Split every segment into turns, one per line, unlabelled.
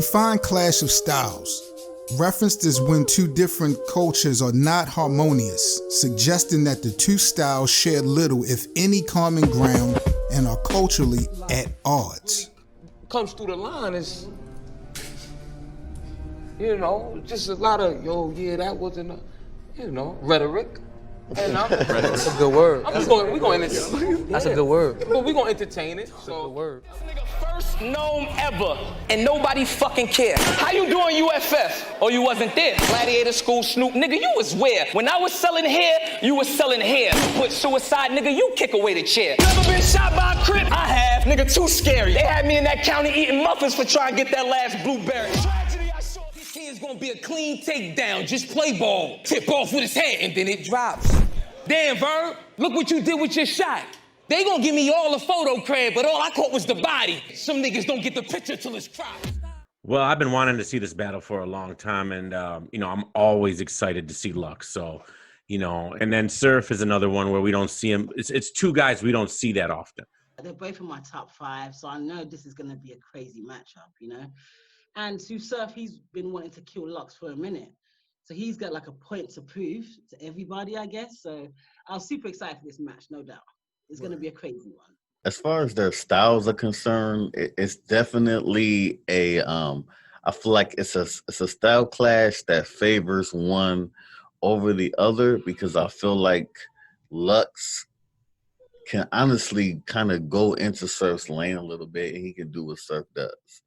Define clash of styles. Referenced is when two different cultures are not harmonious, suggesting that the two styles share little, if any, common ground and are culturally at odds.
Comes through the line is, you know, just a lot of, yo, yeah, that wasn't, you know, rhetoric. And
That's a good word.
We're going to
That's a good word.
But we're going to entertain it.
That's a good word.
First NOME ever, and nobody fucking care. How you doing UFF? Oh, you wasn't there. Gladiator School, Snoop, nigga, you was where? When I was selling hair, you was selling hair. Put suicide, nigga, you kick away the chair. Never been shot by a crip? I have. Nigga, too scary. They had me in that county eating muffins for trying to get that last blueberry. Tragedy, I saw this kid's gonna be a clean takedown. Just play ball. Tip off with his head, and then it drops. Damn, Verb, look what you did with your shot. They gonna give me all the photo cred, but all I caught was the body. Some niggas don't get the picture till it's cropped.
Well, I've been wanting to see this battle for a long time, and you know, I'm always excited to see Lux. So, you know, and then Surf is another one where we don't see him. It's two guys we don't see that often.
They're both in my top 5, so I know this is gonna be a crazy matchup, you know. And to Surf, he's been wanting to kill Lux for a minute. So he's got like a point to prove to everybody, I guess. So I was super excited for this match, no doubt. It's going to be a crazy one.
As far as their styles are concerned, it's definitely a I feel like it's a style clash that favors one over the other, because I feel like Lux can honestly kind of go into Surf's lane a little bit, and he can do what Surf does.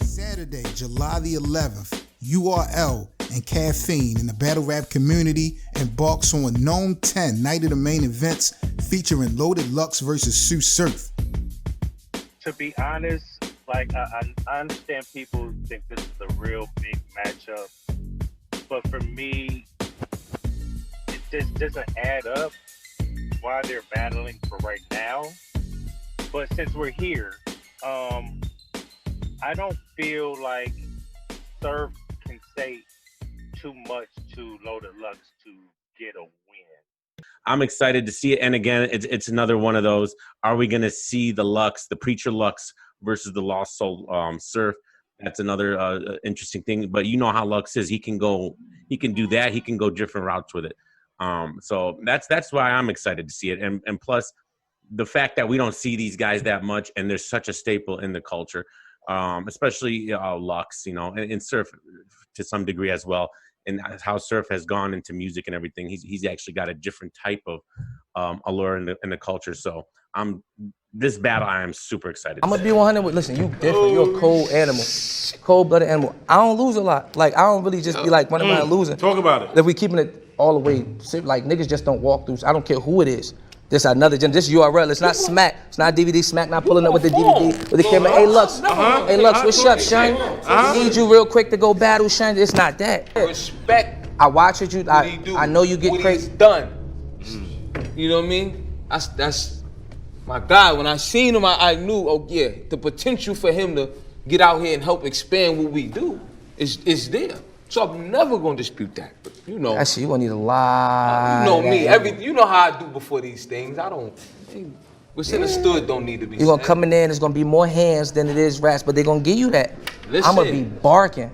Saturday, July the 11th, URL and Caffeine in the battle rap community embarks on NOME 10, night of the main events, featuring Loaded Lux versus Sue Surf.
To be honest, like I understand people think this is a real big matchup, but for me, it just doesn't add up why they're battling for right now. But since we're here, I don't feel like Surf can say too much to Loaded Lux to get a win.
I'm excited to see it. And again, it's another one of those. Are we going to see the Lux, the Preacher Lux versus the Lost Soul Surf? That's another interesting thing. But you know how Lux is. He can do that. He can go different routes with it. So that's why I'm excited to see it. And plus, the fact that we don't see these guys that much, and they're such a staple in the culture. Especially Lux, you know, and Surf to some degree as well, and how Surf has gone into music and everything. He's actually got a different type of allure in the culture. So this battle, I am super excited.
I'm gonna be 100 with. Listen, you different. You're a cold animal, cold-blooded animal. I don't lose a lot. Like I don't really just be like, when am I losing?
Talk about it.
If we keeping it all the way, like niggas just don't walk through. I don't care who it is. This another gen. This URL. It's not Smack. It's not DVD. Smack not pulling up with the DVD with the camera. Hey Lux. Hey Lux. What's up, Shine? Need you real quick to go battle, Shine. It's not that.
Respect.
I watch it. I know you get crazy.
Done. You know what I mean? That's my guy. When I seen him, I knew. Oh yeah, the potential for him to get out here and help expand what we do is there. So I'm never gonna dispute that. But you know,
actually, you gonna need a lot.
You know me. You know how I do before these things. I don't. What's understood don't need to be.
You're gonna come in there and it's gonna be more hands than it is raps, but they're gonna give you that.
Listen,
I'm gonna be barking.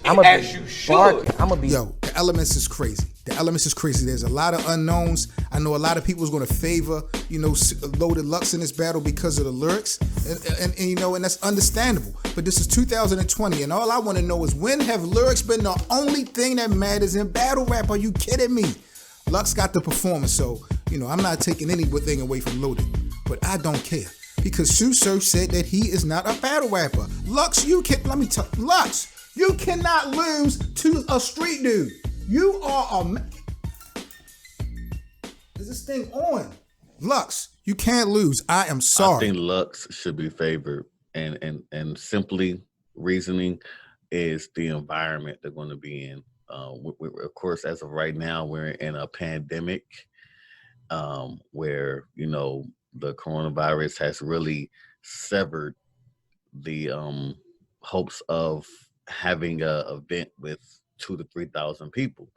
I'm gonna be barking. I'm gonna be.
Yo, the elements is crazy. The elements is crazy. There's a lot of unknowns. I know a lot of people's gonna favor, you know, Loaded Lux in this battle because of the lyrics, and you know, and that's understandable. But this is 2020, and all I want to know is, when have lyrics been the only thing that matters in battle rap? Are you kidding me? Lux got the performance, so you know I'm not taking anything away from Loaded, but I don't care because Sue Surf said that he is not a battle rapper. Lux, Lux, you cannot lose to a street dude. You are is this thing on? Lux, you can't lose. I am sorry.
I think Lux should be favored, and simply reasoning is the environment they're going to be in. Of course, as of right now, we're in a pandemic where, you know, the coronavirus has really severed the hopes of having an event with 2,000 to 3,000 people.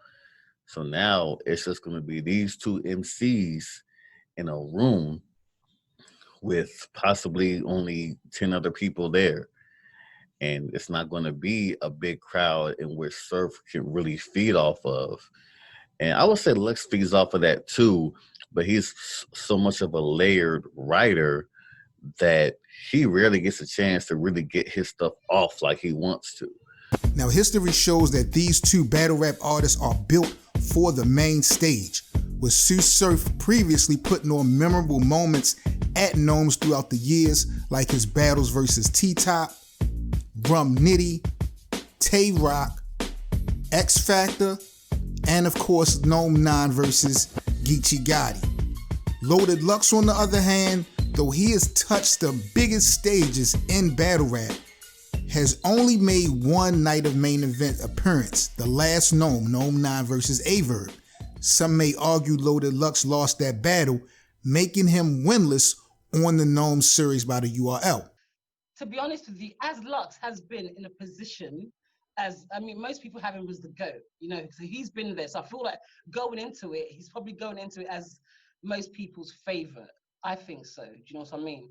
So now it's just going to be these two MCs in a room with possibly only 10 other people there. and it's not going to be a big crowd in which Surf can really feed off of. And I would say Lux feeds off of that too, but he's so much of a layered writer that he rarely gets a chance to really get his stuff off like he wants to.
Now, history shows that these two battle rap artists are built for the main stage, with Sue Surf previously putting on memorable moments at NOMEs throughout the years, like his battles versus T-Top, Rum Nitty, Tay Rock, X Factor, and of course NOME 9 versus Geechee Gotti. Loaded Lux, on the other hand, though he has touched the biggest stages in battle rap, has only made one night of main event appearance, the last NOME 9 versus Averb. Some may argue Loaded Lux lost that battle, making him winless on the NOME series by the URL.
To be honest with you, as Lux has been in a position as, I mean, most people have him as the GOAT, you know, so he's been there. So I feel like going into it, he's probably going into it as most people's favorite. I think so. Do you know what I mean?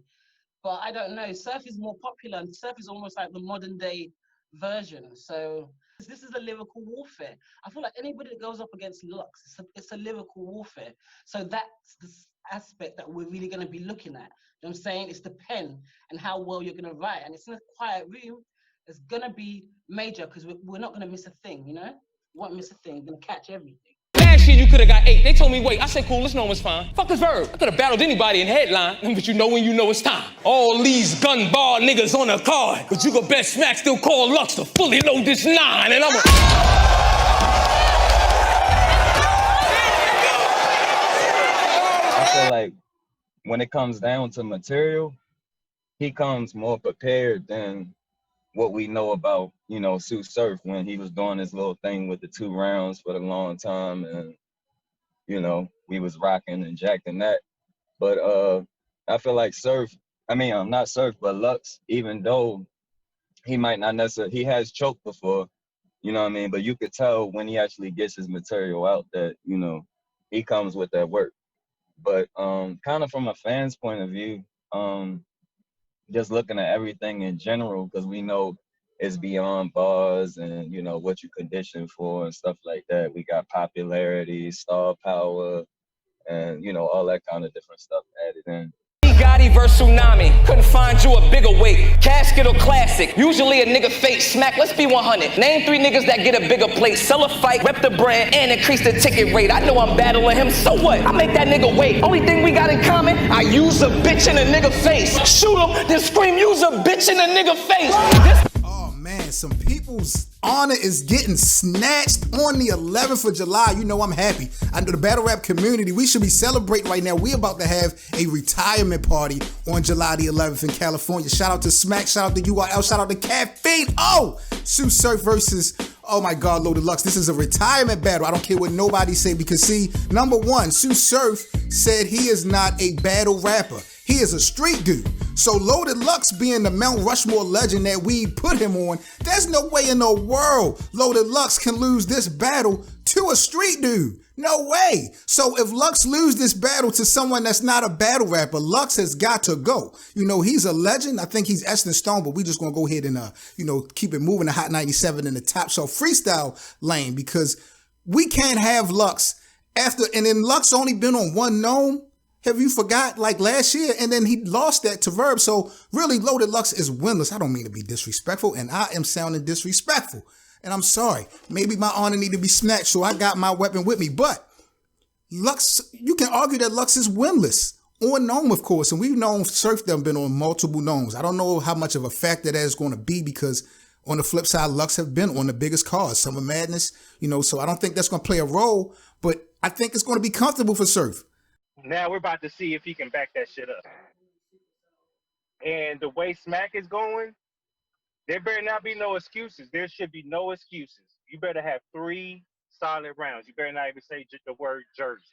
But I don't know. Surf is more popular, and Surf is almost like the modern day version. So this is a lyrical warfare. I feel like anybody that goes up against Lux, it's a lyrical warfare. So that's the aspect that we're really going to be looking at. You know what I'm saying? It's the pen and how well you're going to write. And it's in a quiet room. It's going to be major because we're not going to miss a thing, you know? We won't miss a thing. We're going to catch everything.
Last year you could have got 8. They told me wait. I said cool, this NOME was fine. Fuck this verb. I could have battled anybody in headline, but you know when you know it's time. All these gun bar niggas on a card, but you could bet Smack still call Lux to fully load this 9, and I'm a...
I feel like when it comes down to material, he comes more prepared than what we know about, you know, Sue Surf when he was doing his little thing with the 2 rounds for a long time, and you know, we was rocking and jacking that. But I feel like Surf, I mean, not Surf, but Lux, even though he might not necessarily, he has choked before, you know what I mean? But you could tell when he actually gets his material out that, you know, he comes with that work. But kind of from a fan's point of view, just looking at everything in general, because we know it's beyond bars and, you know, what you condition for and stuff like that. We got popularity, star power, and, you know, all that kind of different stuff added in.
Gotti versus Tsunami. Couldn't find you a bigger weight. Casket or classic. Usually a nigga fake Smack. Let's be 100. Name 3 niggas that get a bigger plate. Sell a fight, rep the brand, and increase the ticket rate. I know I'm battling him, so what? I make that nigga wait. Only thing we got in common, I use a bitch in a nigga face. Shoot him, then scream, use a bitch in a nigga face.
Oh man, some people's honor is getting snatched on the 11th of July. You know I'm happy. I know the battle rap community, we should be celebrating right now. We about to have a retirement party on July the 11th in California. Shout out to Smack, shout out to URL, shout out to Caffeine. Oh, Sue Surf versus, oh my God, Loaded Lux. This is a retirement battle. I don't care what nobody say, because see, number one, Sue Surf said he is not a battle rapper. He is a street dude. So Loaded Lux being the Mount Rushmore legend that we put him on, there's no way in the world Loaded Lux can lose this battle to a street dude. No way. So if Lux lose this battle to someone that's not a battle rapper, Lux has got to go. You know, he's a legend. I think he's etched in stone, but we just gonna go ahead and you know, keep it moving. The Hot 97 in the Top Shelf freestyle lane, because we can't have Lux after, and then Lux only been on one NOME. Have you forgot, like last year, and then he lost that to Verb. So really, Loaded Lux is winless. I don't mean to be disrespectful, and I am sounding disrespectful. And I'm sorry. Maybe my honor need to be snatched, so I got my weapon with me. But Lux, you can argue that Lux is winless on NOME, of course. And we've known Surf them been on multiple NOMEs. I don't know how much of a factor that is going to be, because on the flip side, Lux have been on the biggest cards, Summer Madness, you know, so I don't think that's going to play a role, but I think it's going to be comfortable for Surf.
Now we're about to see if he can back that shit up. And the way Smack is going, there better not be no excuses. There should be no excuses. You better have 3 solid rounds. You better not even say the word jersey.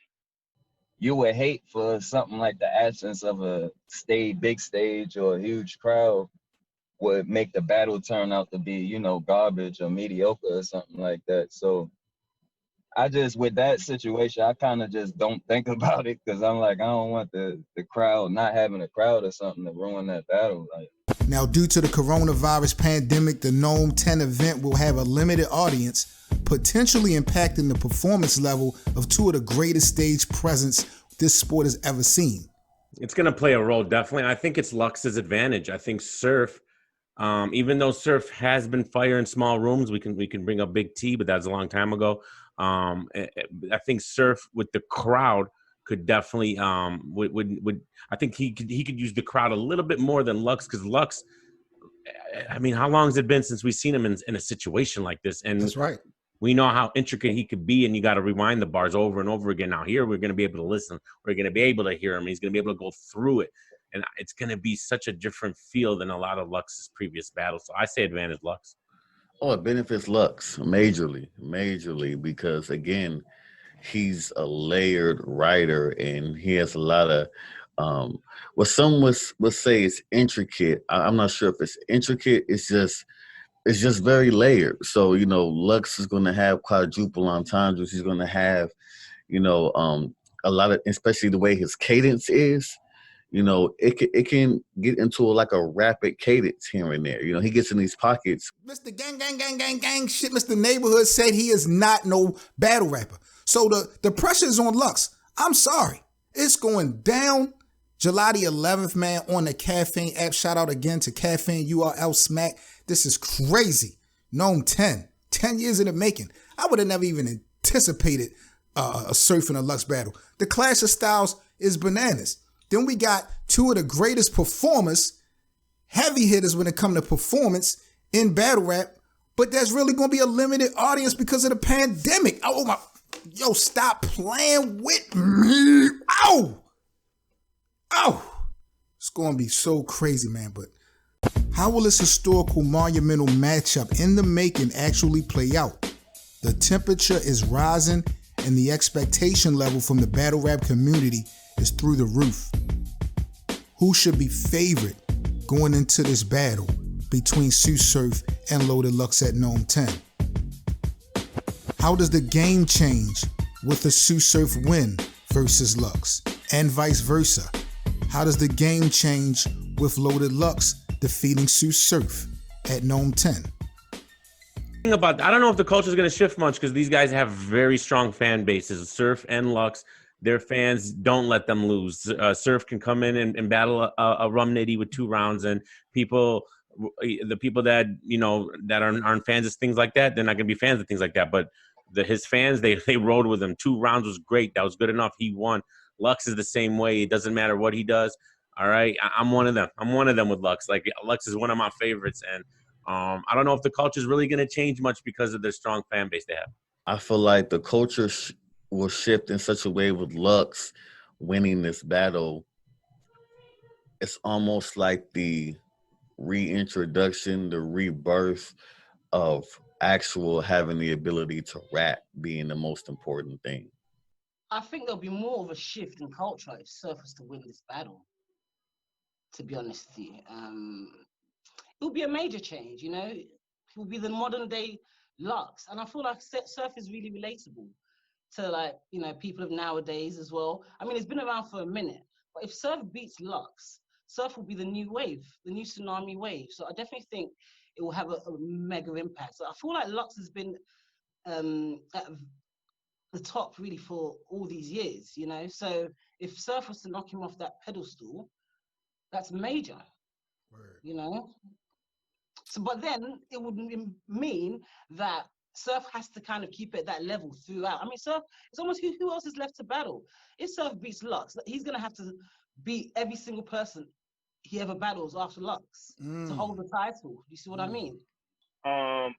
You would hate for something like the absence of a big stage or a huge crowd would make the battle turn out to be, you know, garbage or mediocre or something like that. So I just, with that situation, I kind of just don't think about it, because I'm like, I don't want the crowd, not having a crowd or something to ruin that battle. Like,
Now, due to the coronavirus pandemic, the NOME 10 event will have a limited audience, potentially impacting the performance level of two of the greatest stage presence this sport has ever seen.
It's going to play a role, definitely. I think it's Lux's advantage. I think Surf, even though Surf has been fire in small rooms, we can bring up Big T, but that's a long time ago. I think Surf with the crowd could definitely would I think he could use the crowd a little bit more than Lux, because Lux, I mean, how long has it been since we've seen him in a situation like this? And
that's right.
We know how intricate he could be, and you got to rewind the bars over and over again. Now here, we're going to be able to listen. We're going to be able to hear him. He's going to be able to go through it. And it's going to be such a different feel than a lot of Lux's previous battles. So I say advantage Lux.
Oh, it benefits Lux majorly, because again, he's a layered writer and he has a lot of what some would say is intricate. I'm not sure if it's intricate. It's just very layered. So, Lux is going to have quadruple entendres. He's going to have, a lot of, especially the way his cadence is. It can get into like a rapid cadence here and there. He gets in these pockets.
Mr. Gang shit, Mr. Neighborhood said he is not no battle rapper. So the pressure is on Lux. I'm sorry. It's going down July the 11th, man, on the Caffeine app. Shout out again to Caffeine URL Smack. This is crazy. NOME 10 years in the making. I would have never even anticipated a Surf and a Lux battle. The clash of styles is bananas. Then we got two of the greatest performers, heavy hitters when it comes to performance in battle rap, but there's really going to be a limited audience because of the pandemic. Oh my, yo, stop playing with me. Ow. It's going to be so crazy, man, but how will this historical monumental matchup in the making actually play out? The temperature is rising and the expectation level from the battle rap community is through the roof. Who should be favored going into this battle between Sue Surf and Loaded Lux at NOME 10? How does the game change with a Sue Surf win versus Lux, and vice versa? How does the game change with Loaded Lux defeating Sue Surf at NOME 10?
I don't know if the culture is going to shift much, because these guys have very strong fan bases. Surf and Lux, their fans don't let them lose. Surf can come in and battle a Rum Nitty with 2 rounds, and the people that that aren't fans of things like that, they're not going to be fans of things like that. But his fans, they rode with him. 2 rounds was great. That was good enough. He won. Lux is the same way. It doesn't matter what he does. All right, I'm one of them. I'm one of them with Lux. Like, Lux is one of my favorites, and I don't know if the culture is really going to change much because of their strong fan base they have.
I feel like the culture will shift in such a way with Lux winning this battle. It's almost like the reintroduction, the rebirth of actual having the ability to rap being the most important thing.
I think there'll be more of a shift in culture if Surf was to win this battle, to be honest with you. It'll be a major change, It will be the modern day Lux. And I feel like Surf is really relatable to people of nowadays as well. I mean, it's been around for a minute, but if Surf beats Lux, Surf will be the new wave, the new tsunami wave. So I definitely think it will have a mega impact. So I feel like Lux has been at the top really for all these years, So if Surf was to knock him off that pedestal, that's major,
Word.
So, but then it would mean that Surf has to kind of keep it at that level throughout. I mean, Surf, it's almost who else is left to battle? If Surf beats Lux, he's going to have to beat every single person he ever battles after Lux to hold the title. You see what I mean?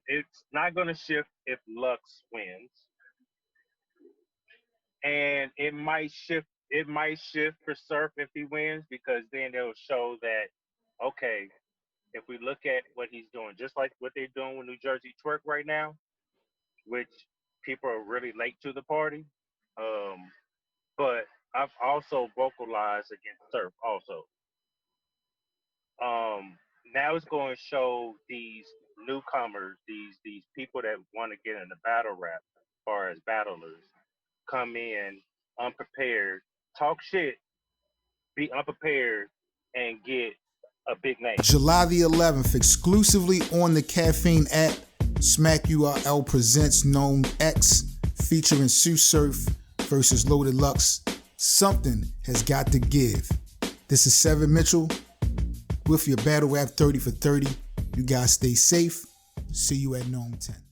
It's not going to shift if Lux wins, and it might shift. It might shift for Surf if he wins, because then it'll show that, okay, if we look at what he's doing, just like what they're doing with New Jersey Twerk right now, which people are really late to the party. But I've also vocalized against Surf also. Now it's going to show these newcomers, these people that want to get into battle rap, as far as battlers, come in unprepared, talk shit, be unprepared, and get a big name.
July the 11th, exclusively on the Caffeine app, Smack URL presents NOME X featuring Sue Surf versus Loaded Lux. Something has got to give. This is Seven Mitchell with your battle rap 30 for 30. You guys stay safe. See you at NOME 10.